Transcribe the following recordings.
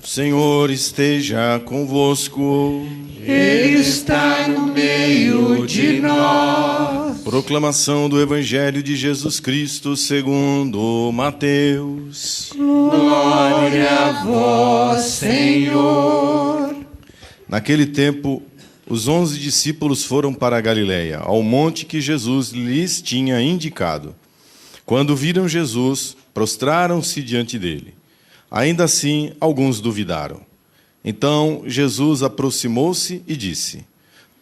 O Senhor esteja convosco. Ele está no meio de nós. Proclamação do Evangelho de Jesus Cristo segundo Mateus. Glória a vós, Senhor. Naquele tempo, os 11 discípulos foram para a Galileia, ao monte que Jesus lhes tinha indicado. Quando viram Jesus, prostraram-se diante dele. Ainda assim, alguns duvidaram. Então, Jesus aproximou-se e disse: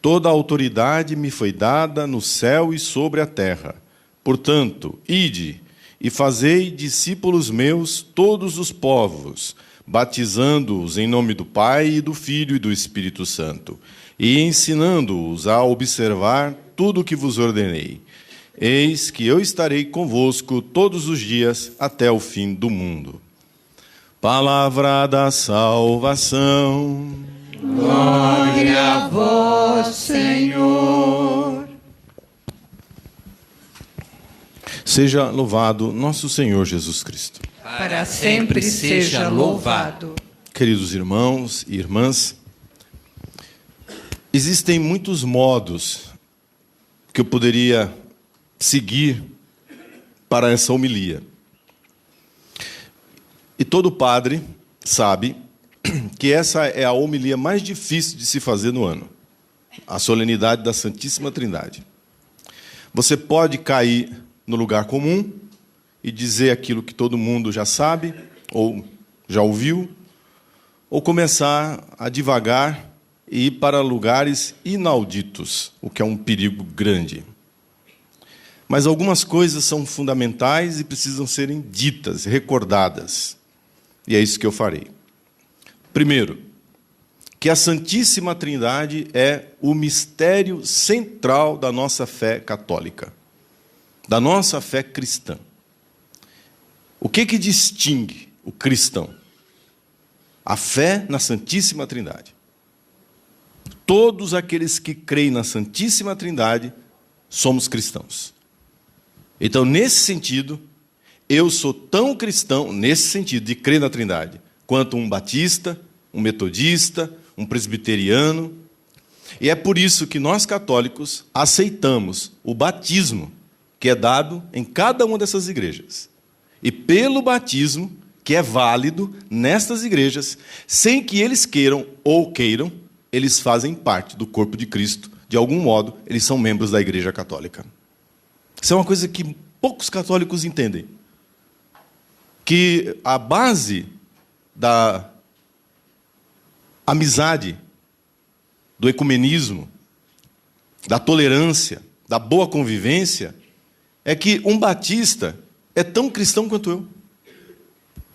Toda a autoridade me foi dada no céu e sobre a terra. Portanto, ide e fazei discípulos meus todos os povos, batizando-os em nome do Pai e do Filho e do Espírito Santo, e ensinando-os a observar tudo o que vos ordenei. Eis que eu estarei convosco todos os dias até o fim do mundo. Palavra da salvação. Glória a vós, Senhor. Seja louvado nosso Senhor Jesus Cristo. Para sempre seja louvado. Queridos irmãos e irmãs, existem muitos modos que eu poderia seguir para essa homilia. E todo padre sabe que essa é a homilia mais difícil de se fazer no ano, a solenidade da Santíssima Trindade. Você pode cair no lugar comum e dizer aquilo que todo mundo já sabe, ou já ouviu, ou começar a divagar e ir para lugares inauditos, o que é um perigo grande. Mas algumas coisas são fundamentais e precisam serem ditas, recordadas. E é isso que eu farei. Primeiro, que a Santíssima Trindade é o mistério central da nossa fé católica, da nossa fé cristã. O que distingue o cristão? A fé na Santíssima Trindade. Todos aqueles que creem na Santíssima Trindade somos cristãos. Então, nesse sentido, eu sou tão cristão, nesse sentido, de crer na Trindade, quanto um batista, um metodista, um presbiteriano. E é por isso que nós, católicos, aceitamos o batismo que é dado em cada uma dessas igrejas. E pelo batismo, que é válido nestas igrejas, sem que eles queiram ou queiram, eles fazem parte do corpo de Cristo. De algum modo, eles são membros da Igreja Católica. Isso é uma coisa que poucos católicos entendem. Que a base da amizade, do ecumenismo, da tolerância, da boa convivência, é que um batista é tão cristão quanto eu.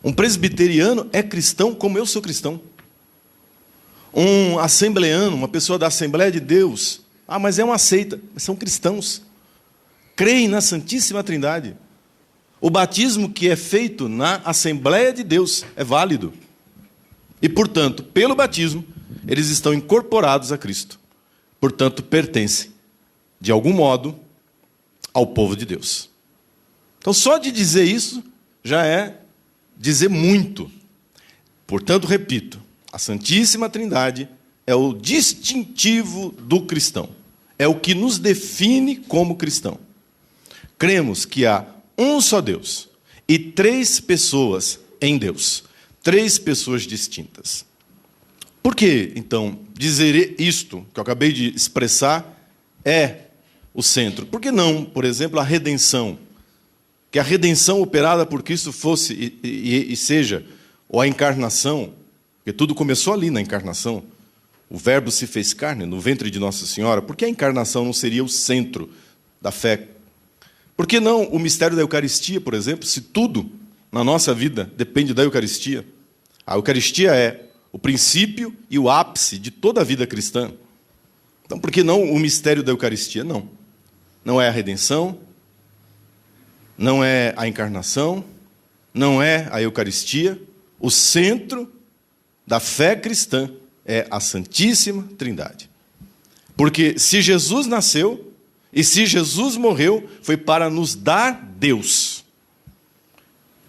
Um presbiteriano é cristão como eu sou cristão. Um assembleano, uma pessoa da Assembleia de Deus, mas é uma seita, mas são cristãos. Creem na Santíssima Trindade. O batismo que é feito na Assembleia de Deus é válido. E, portanto, pelo batismo, eles estão incorporados a Cristo. Portanto, pertencem, de algum modo, ao povo de Deus. Então, só de dizer isso, já é dizer muito. Portanto, repito, a Santíssima Trindade é o distintivo do cristão. É o que nos define como cristão. Cremos que há um só Deus e 3 pessoas em Deus. 3 pessoas distintas. Por que, então, dizer isto que eu acabei de expressar é o centro? Por que não, por exemplo, a redenção? Que a redenção operada por Cristo fosse e seja, ou a encarnação, porque tudo começou ali na encarnação. O Verbo se fez carne no ventre de Nossa Senhora. Por que a encarnação não seria o centro da fé? Por que não o mistério da Eucaristia, por exemplo, se tudo na nossa vida depende da Eucaristia? A Eucaristia é o princípio e o ápice de toda a vida cristã. Então, por que não o mistério da Eucaristia? Não. Não é a redenção, não é a encarnação, não é a Eucaristia. O centro da fé cristã é a Santíssima Trindade. Porque se Jesus nasceu e se Jesus morreu, foi para nos dar Deus.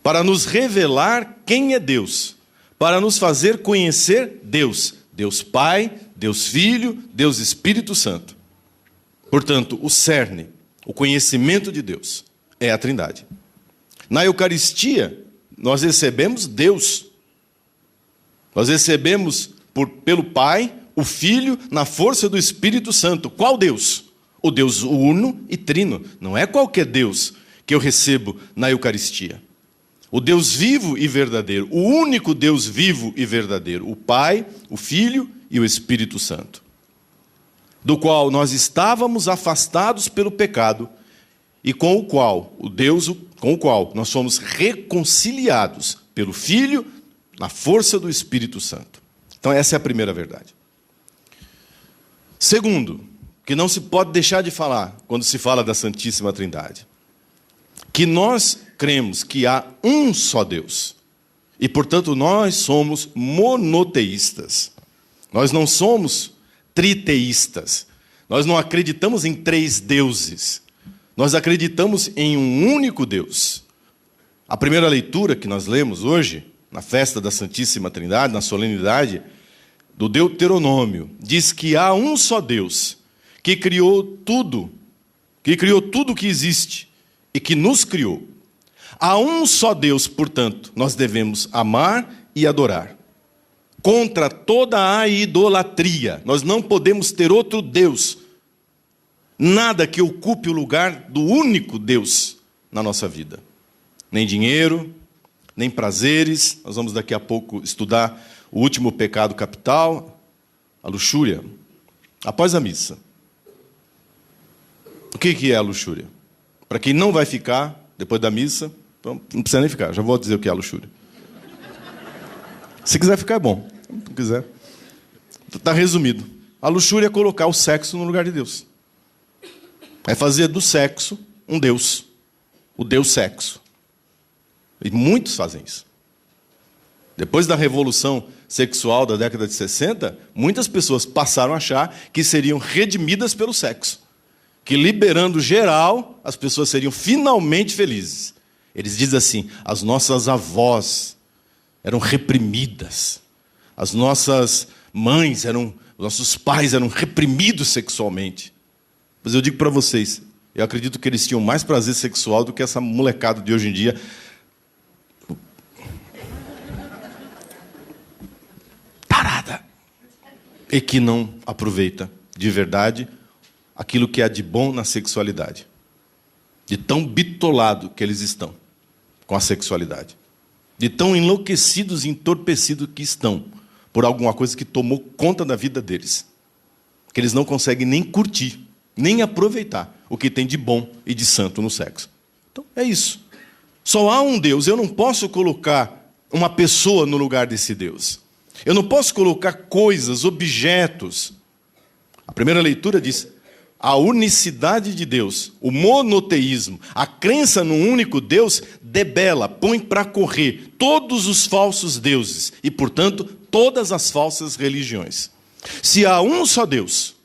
Para nos revelar quem é Deus. para nos fazer conhecer Deus. Deus Pai, Deus Filho, Deus Espírito Santo. Portanto, o cerne, o conhecimento de Deus, é a Trindade. Na Eucaristia, nós recebemos Deus. Nós recebemos pelo Pai, o Filho, na força do Espírito Santo. Qual Deus? O Deus uno e trino. Não é qualquer Deus que eu recebo na Eucaristia. O Deus vivo e verdadeiro, o único Deus vivo e verdadeiro, o Pai, o Filho e o Espírito Santo, do qual nós estávamos afastados pelo pecado e com o qual nós fomos reconciliados pelo Filho na força do Espírito Santo. Então essa é a primeira verdade. Segundo, que não se pode deixar de falar quando se fala da Santíssima Trindade, que nós cremos que há um só Deus. E, portanto, nós somos monoteístas. Nós não somos triteístas. Nós não acreditamos em 3 deuses. Nós acreditamos em um único Deus. A primeira leitura que nós lemos hoje, na festa da Santíssima Trindade, na solenidade do Deuteronômio, diz que há um só Deus que criou tudo que existe e que nos criou. Há um só Deus, portanto, nós devemos amar e adorar. Contra toda a idolatria. Nós não podemos ter outro Deus. Nada que ocupe o lugar do único Deus na nossa vida. Nem dinheiro, nem prazeres. Nós vamos daqui a pouco estudar o último pecado capital, a luxúria. Após a missa. O que é a luxúria? Para quem não vai ficar depois da missa, então não precisa nem ficar, já vou dizer o que é a luxúria. Se quiser ficar, é bom. Se não quiser, está resumido. A luxúria é colocar o sexo no lugar de Deus. É fazer do sexo um Deus. O Deus sexo. E muitos fazem isso. Depois da revolução sexual da década de 60, muitas pessoas passaram a achar que seriam redimidas pelo sexo. Que liberando geral, as pessoas seriam finalmente felizes. Eles dizem assim, as nossas avós eram reprimidas. As nossas mães, nossos pais eram reprimidos sexualmente. Mas eu digo para vocês, eu acredito que eles tinham mais prazer sexual do que essa molecada de hoje em dia. Tarada! E que não aproveita de verdade aquilo que há de bom na sexualidade. De tão bitolado que eles estão com a sexualidade. De tão enlouquecidos e entorpecidos que estão por alguma coisa que tomou conta da vida deles. Que eles não conseguem nem curtir, nem aproveitar o que tem de bom e de santo no sexo. Então, é isso. Só há um Deus. Eu não posso colocar uma pessoa no lugar desse Deus. Eu não posso colocar coisas, objetos. A primeira leitura diz... A unicidade de Deus, o monoteísmo, a crença num único Deus, debela, põe para correr todos os falsos deuses e, portanto, todas as falsas religiões. Se há um só Deus,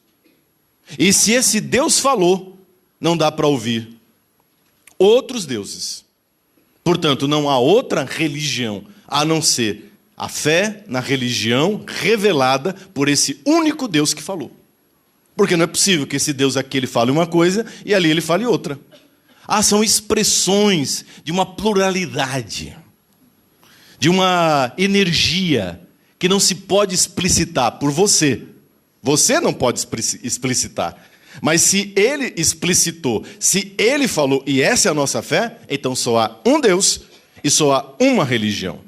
e se esse Deus falou, não dá para ouvir outros deuses. Portanto, não há outra religião a não ser a fé na religião revelada por esse único Deus que falou. Porque não é possível que esse Deus aqui ele fale uma coisa e ali ele fale outra. São expressões de uma pluralidade, de uma energia que não se pode explicitar por você. Você não pode explicitar. Mas se ele explicitou, se ele falou, e essa é a nossa fé, então só há um Deus e só há uma religião.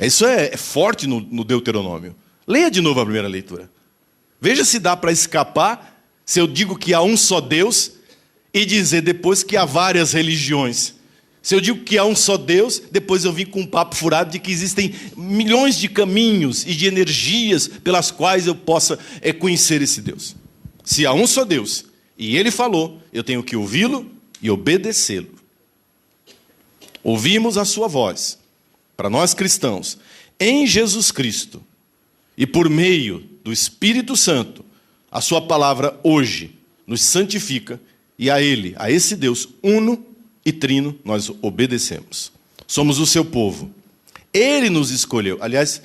Isso é forte no Deuteronômio. Leia de novo a primeira leitura. Veja se dá para escapar se eu digo que há um só Deus e dizer depois que há várias religiões. Se eu digo que há um só Deus, depois eu vim com um papo furado de que existem milhões de caminhos e de energias pelas quais eu possa conhecer esse Deus. Se há um só Deus e ele falou, eu tenho que ouvi-lo e obedecê-lo. Ouvimos a sua voz, para nós cristãos, em Jesus Cristo e por meio do Espírito Santo, a sua palavra hoje nos santifica e a ele, a esse Deus uno e trino, nós obedecemos. Somos o seu povo, Ele nos escolheu. Aliás,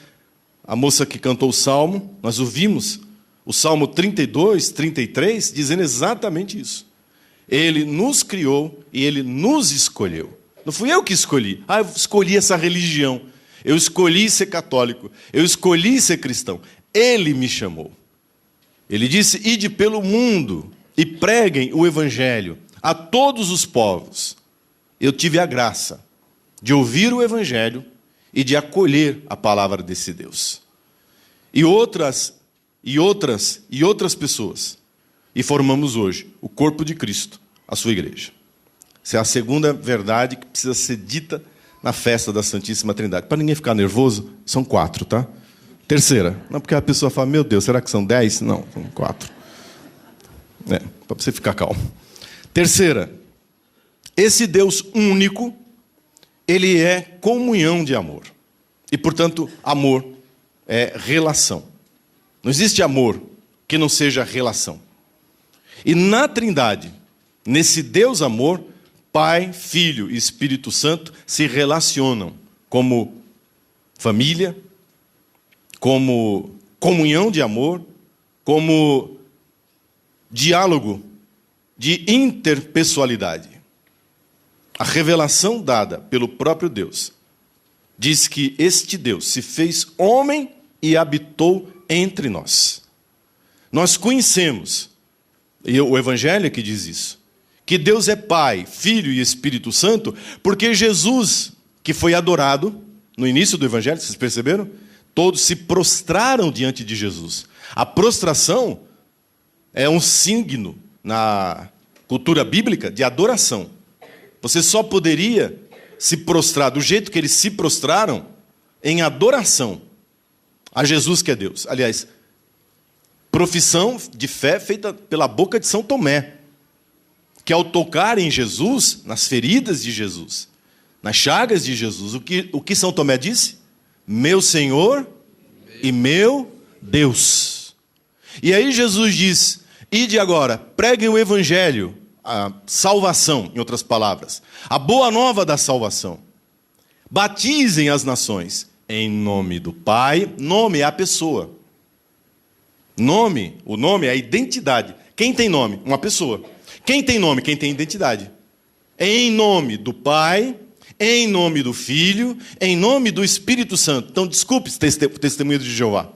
a moça que cantou o Salmo, nós ouvimos o Salmo 32, 33, dizendo exatamente isso. Ele nos criou e Ele nos escolheu. Não fui eu que escolhi. Eu escolhi essa religião. Eu escolhi ser católico. Eu escolhi ser cristão. Ele me chamou. Ele disse, ide pelo mundo e preguem o evangelho a todos os povos. Eu tive a graça de ouvir o evangelho e de acolher a palavra desse Deus. E outras pessoas. E formamos hoje o corpo de Cristo, a sua igreja. Essa é a segunda verdade que precisa ser dita na festa da Santíssima Trindade. Para ninguém ficar nervoso, são 4, tá? Terceira. Não, porque a pessoa fala, meu Deus, será que são 10? Não, são 4. Para você ficar calmo. Terceira. Esse Deus único, Ele é comunhão de amor. E, portanto, amor é relação. Não existe amor que não seja relação. E na Trindade, nesse Deus amor, Pai, Filho e Espírito Santo se relacionam como família, como comunhão de amor, como diálogo de interpessoalidade. A revelação dada pelo próprio Deus diz que este Deus se fez homem e habitou entre nós. Nós conhecemos, e o Evangelho é que diz isso, que Deus é Pai, Filho e Espírito Santo, porque Jesus, que foi adorado no início do Evangelho, vocês perceberam? Todos se prostraram diante de Jesus. A prostração é um signo na cultura bíblica de adoração. Você só poderia se prostrar do jeito que eles se prostraram em adoração a Jesus que é Deus. Aliás, profissão de fé feita pela boca de São Tomé, que ao tocar em Jesus, nas feridas de Jesus, nas chagas de Jesus, o que São Tomé disse? Meu Senhor e meu Deus. E aí Jesus diz, ide agora, preguem o Evangelho, a salvação, em outras palavras, a boa nova da salvação. Batizem as nações em nome do Pai. Nome é a pessoa. O nome é a identidade. Quem tem nome? Uma pessoa. Quem tem nome? Quem tem identidade. Em nome do Pai, em nome do Filho, em nome do Espírito Santo. Então, desculpe, testemunhas de Jeová.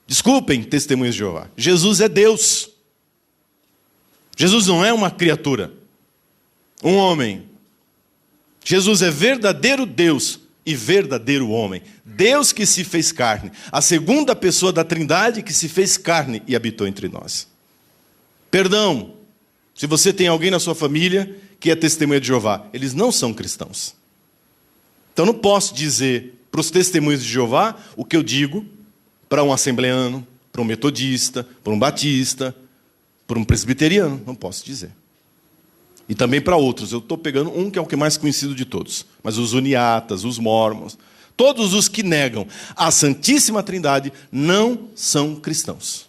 Desculpem, testemunhas de Jeová. Jesus é Deus. Jesus não é uma criatura, um homem. Jesus é verdadeiro Deus e verdadeiro homem. Deus que se fez carne. A segunda pessoa da Trindade que se fez carne e habitou entre nós. Perdão, se você tem alguém na sua família que é testemunha de Jeová, eles não são cristãos. Então não posso dizer para os testemunhos de Jeová o que eu digo para um assembleano, para um metodista, para um batista, para um presbiteriano. Não posso dizer. E também para outros. Eu estou pegando um que é o que é mais conhecido de todos. Mas os uniatas, os mórmons, todos os que negam a Santíssima Trindade não são cristãos.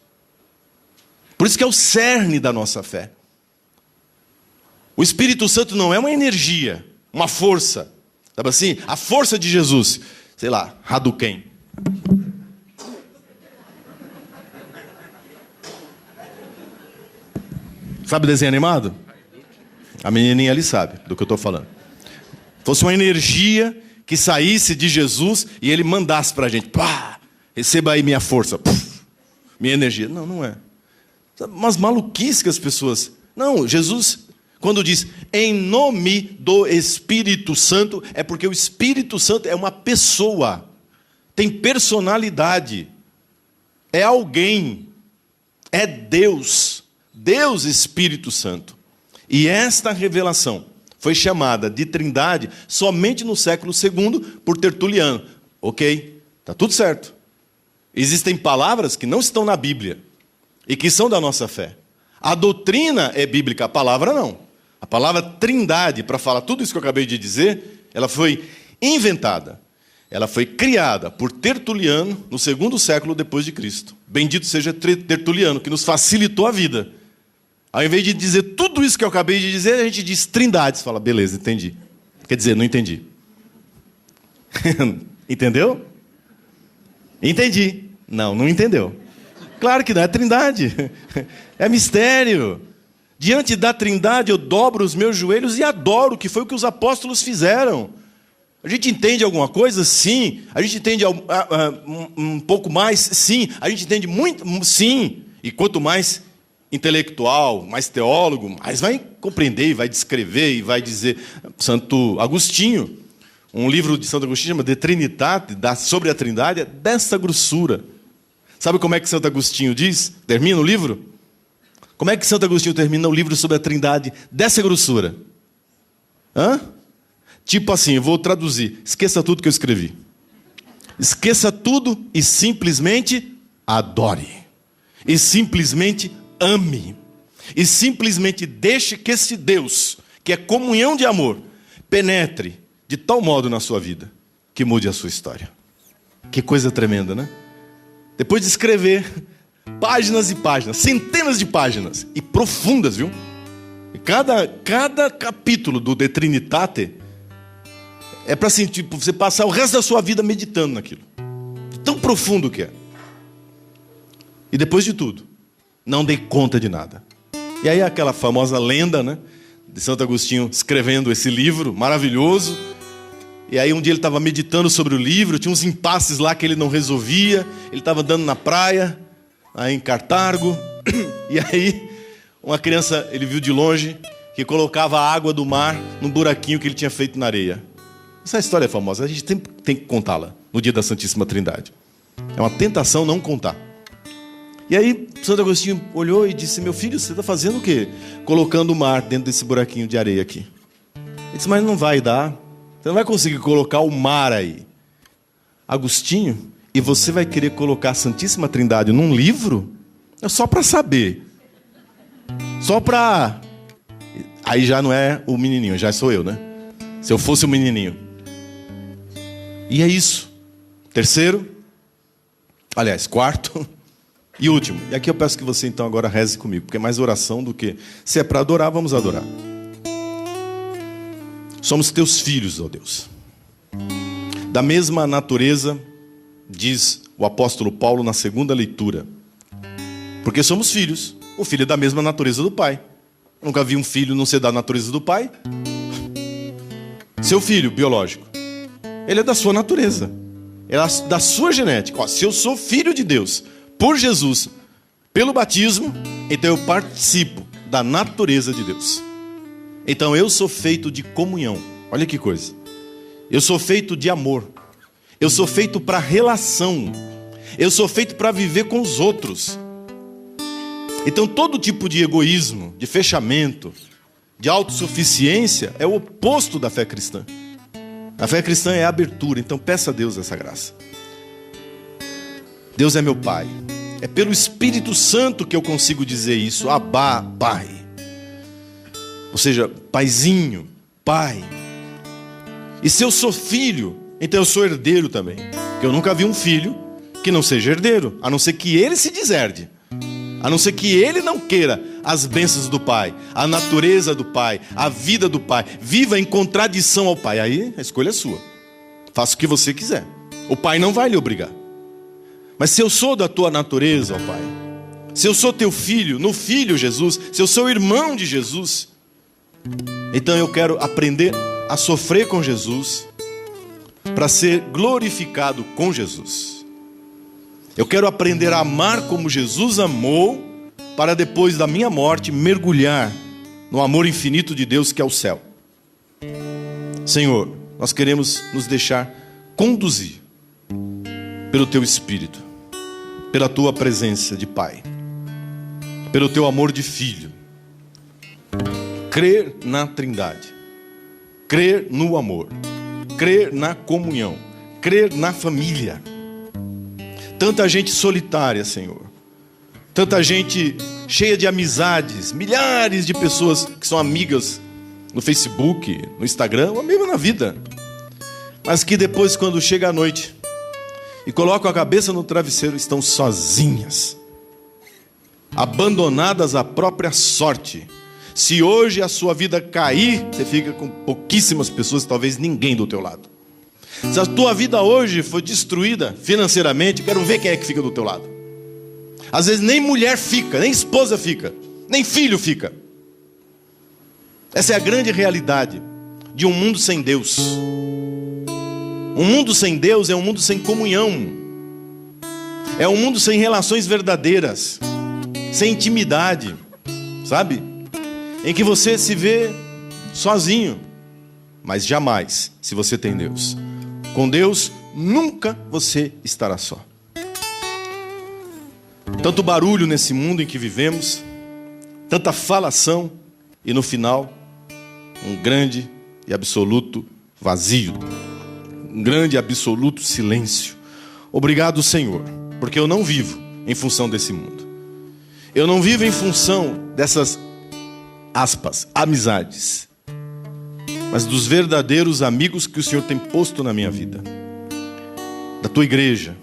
Por isso que é o cerne da nossa fé. O Espírito Santo não é uma energia, uma força. Sabe assim? A força de Jesus. Sei lá, Hadouken. Sabe desenho animado? A menininha ali sabe do que eu estou falando. Fosse uma energia que saísse de Jesus e ele mandasse para a gente. Pá, receba aí minha força. Puf, minha energia. Não, não é. Umas maluquices que as pessoas... Não, Jesus, quando diz em nome do Espírito Santo, é porque o Espírito Santo é uma pessoa. Tem personalidade. É alguém. É Deus. Deus Espírito Santo. E esta revelação foi chamada de Trindade somente no século II por Tertuliano. Ok, está tudo certo. Existem palavras que não estão na Bíblia e que são da nossa fé. A doutrina é bíblica, a palavra não. A palavra Trindade, para falar tudo isso que eu acabei de dizer, ela foi inventada. Ela foi criada por Tertuliano no segundo século depois de Cristo. Bendito seja Tertuliano, que nos facilitou a vida. Ao invés de dizer tudo isso que eu acabei de dizer, a gente diz Trindade. Você fala, beleza, entendi. Quer dizer, não entendi. Entendeu? Entendi. Não, não entendeu. Claro que não, é trindade. É mistério. Diante da trindade eu dobro os meus joelhos e adoro, que foi o que os apóstolos fizeram. A gente entende alguma coisa? Sim. A gente entende um pouco mais? Sim. A gente entende muito? Sim. E quanto mais intelectual, mais teólogo, mais vai compreender, e vai descrever, e vai dizer. Santo Agostinho, um livro de Santo Agostinho chama De Trinitate, sobre a trindade, é dessa grossura. Sabe como é que Santo Agostinho diz? Termina o livro? Como é que Santo Agostinho termina o livro sobre a trindade dessa grossura? Hã? Tipo assim, eu vou traduzir. Esqueça tudo que eu escrevi. Esqueça tudo e simplesmente adore. E simplesmente ame. E simplesmente deixe que esse Deus, que é comunhão de amor, penetre de tal modo na sua vida, que mude a sua história. Que coisa tremenda, né? Depois de escrever páginas e páginas, centenas de páginas, e profundas, viu? E cada capítulo do De Trinitate é para assim, tipo, você passar o resto da sua vida meditando naquilo. Tão profundo que é. E depois de tudo, não dei conta de nada. E aí aquela famosa lenda, né, de Santo Agostinho escrevendo esse livro maravilhoso. E aí um dia ele estava meditando sobre o livro, tinha uns impasses lá que ele não resolvia. Ele estava andando na praia, aí em Cartago. E aí uma criança, ele viu de longe, que colocava a água do mar num buraquinho que ele tinha feito na areia. Essa história é famosa, a gente tem que contá-la no dia da Santíssima Trindade. É uma tentação não contar. E aí Santo Agostinho olhou e disse: meu filho, você está fazendo o quê? Colocando o mar dentro desse buraquinho de areia aqui. Ele disse: mas não vai dar. Você não vai conseguir colocar o mar aí. Agostinho, e você vai querer colocar a Santíssima Trindade num livro? É só para saber. Só para... Aí já não é o menininho, já sou eu, né? Se eu fosse o menininho. E é isso. Terceiro, aliás, quarto e último. E aqui eu peço que você então agora reze comigo, porque é mais oração do que... Se é para adorar, vamos adorar. Somos teus filhos, ó Deus. Da mesma natureza, diz o apóstolo Paulo na segunda leitura. Porque somos filhos. O filho é da mesma natureza do pai. Eu nunca vi um filho não ser da natureza do pai. Seu filho biológico, ele é da sua natureza. É da sua genética. Ó, se eu sou filho de Deus, por Jesus, pelo batismo, então eu participo da natureza de Deus. Então eu sou feito de comunhão. Olha que coisa. Eu sou feito de amor. Eu sou feito para relação. Eu sou feito para viver com os outros. Então todo tipo de egoísmo, de fechamento, de autossuficiência é o oposto da fé cristã. A fé cristã é a abertura. Então peça a Deus essa graça. Deus é meu Pai. É pelo Espírito Santo que eu consigo dizer isso. Abá, Pai. Ou seja, paizinho, pai. E se eu sou filho, então eu sou herdeiro também. Porque eu nunca vi um filho que não seja herdeiro, a não ser que ele se deserde. A não ser que ele não queira as bênçãos do pai, a natureza do pai, a vida do pai. Viva em contradição ao pai. Aí a escolha é sua. Faça o que você quiser. O pai não vai lhe obrigar. Mas se eu sou da tua natureza, ó Pai, se eu sou teu filho, no Filho Jesus, se eu sou irmão de Jesus, então eu quero aprender a sofrer com Jesus para ser glorificado com Jesus. Eu quero aprender a amar como Jesus amou para depois da minha morte mergulhar no amor infinito de Deus que é o céu. Senhor, nós queremos nos deixar conduzir pelo Teu Espírito, pela Tua presença de Pai, pelo Teu amor de Filho. Crer na Trindade, crer no amor, crer na comunhão, crer na família. Tanta gente solitária, Senhor. Tanta gente cheia de amizades, milhares de pessoas que são amigas no Facebook, no Instagram, ou mesmo na vida. Mas que depois, quando chega a noite e colocam a cabeça no travesseiro, estão sozinhas, abandonadas à própria sorte. Se hoje a sua vida cair, você fica com pouquíssimas pessoas, talvez ninguém do teu lado. Se a tua vida hoje foi destruída financeiramente, quero ver quem é que fica do teu lado. Às vezes nem mulher fica, nem esposa fica, nem filho fica. Essa é a grande realidade de um mundo sem Deus. Um mundo sem Deus é um mundo sem comunhão. É um mundo sem relações verdadeiras, sem intimidade, sabe? Em que você se vê sozinho, mas jamais se você tem Deus. Com Deus, nunca você estará só. Tanto barulho nesse mundo em que vivemos, tanta falação, e no final, um grande e absoluto vazio. Um grande e absoluto silêncio. Obrigado, Senhor, porque eu não vivo em função desse mundo. Eu não vivo em função dessas, aspas, amizades, mas dos verdadeiros amigos que o Senhor tem posto na minha vida. Da tua igreja,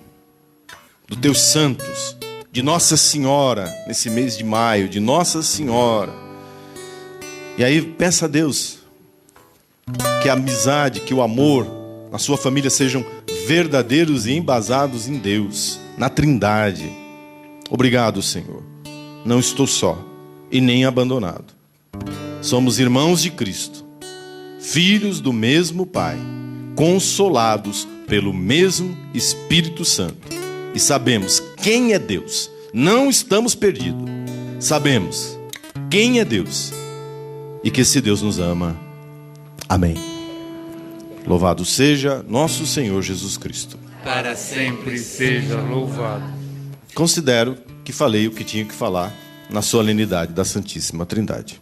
dos teus santos, de Nossa Senhora, nesse mês de maio, de Nossa Senhora. E aí peça a Deus que a amizade, que o amor na sua família sejam verdadeiros e embasados em Deus, na Trindade. Obrigado, Senhor. Não estou só e nem abandonado. Somos irmãos de Cristo, filhos do mesmo Pai, consolados pelo mesmo Espírito Santo. E sabemos quem é Deus. Não estamos perdidos. Sabemos quem é Deus e que esse Deus nos ama. Amém. Louvado seja nosso Senhor Jesus Cristo. Para sempre seja louvado. Considero que falei o que tinha que falar na solenidade da Santíssima Trindade.